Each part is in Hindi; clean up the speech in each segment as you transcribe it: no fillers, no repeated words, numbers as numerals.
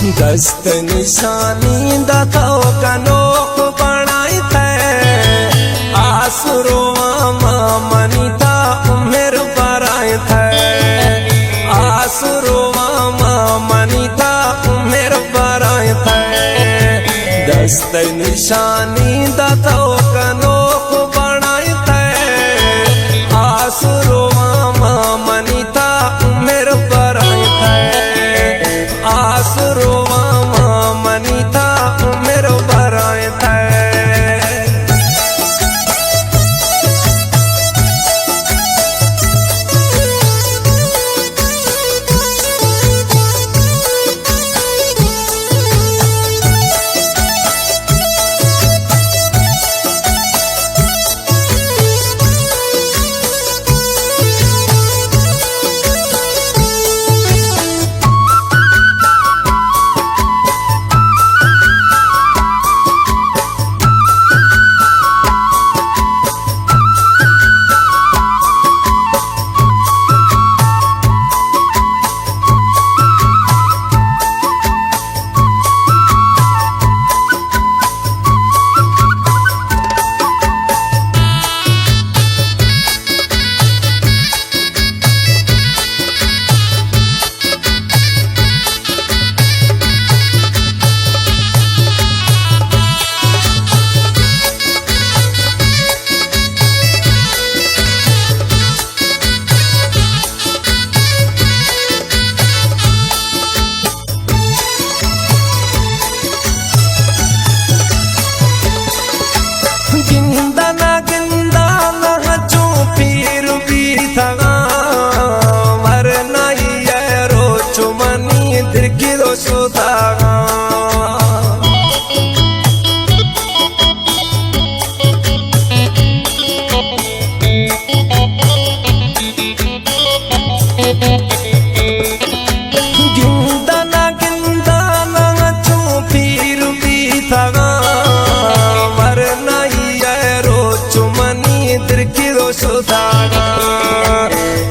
दस्त निशानी दाताओ का नोक बनाई थे आसुरो मनीता उमेर बराई थे आसुरो मनीता उमेर बराई थे दस्त निशानी दाताओ का नोक बनाई थे आसुरो मनीता उमेर बराई थे आसुरो मनीता उमेर बराई थे।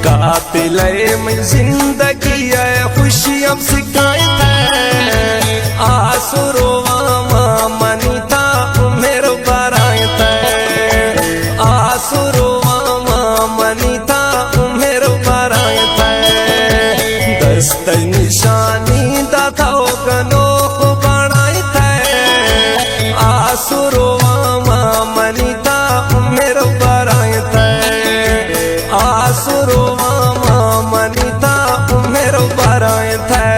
कातिले में जिंदगी है खुशी अब शिकायत है आसुरो मनीता उमेर बराई थे आसुरो मनीता उमेर बराई थे दस्त निशानी दाताओ का नोक बनाई थे आसुरो मनीता उमेर बराई थे आसुरो मनीता उमेर बराई थे।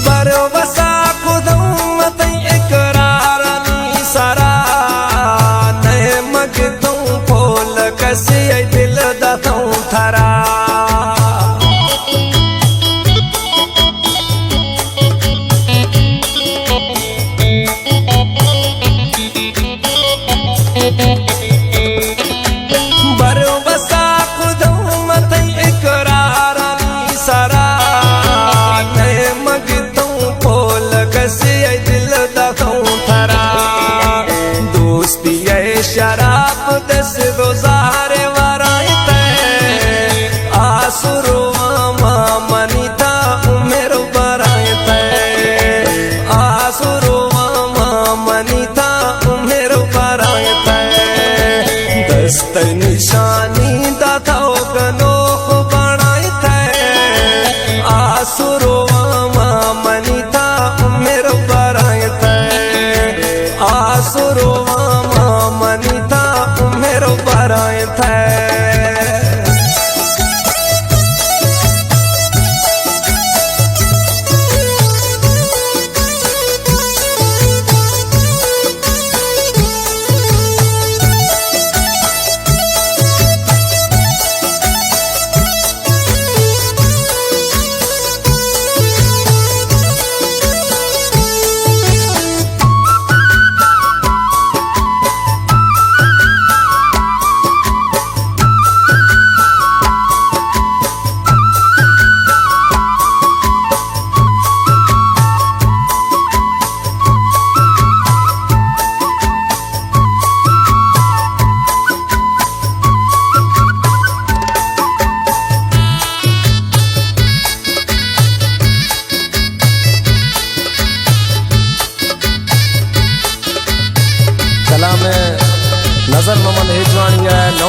बरवसा खुदम तई इकरार नी सारा नए मगतों खोल कसे दिल दतों थरा बरवसा खुदम तई इकरार नी सारा दिल दखों थरा दोस्ती शराब दस गुजारे वारा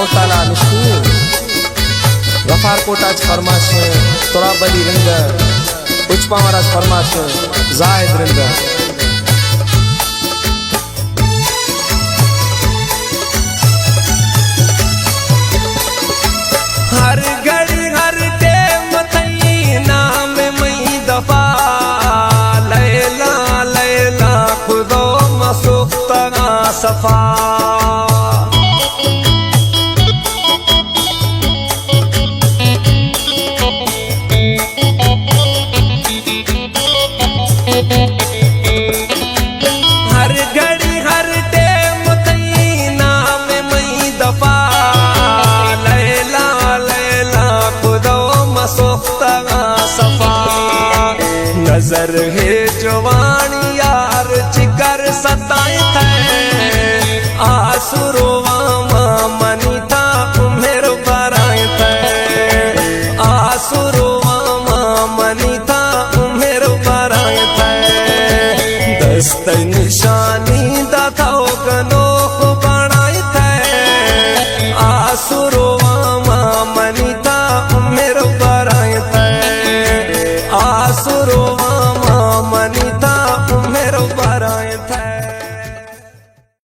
नौताला नुस्कू गफार कोटाज फरमाश तोरा बली रिंद उचपा महाराज फरमाश जायद रिंद हर घड़ी हर टेम तई नाम मई दफा लैला लैला खुदो मसुख्तना सफा हर घड़ी हर टेम तई नाम मई दफा लैला लैला खुदो मसुख्तना सफा नजर है जवान यार जिगर सताए थे आसुरो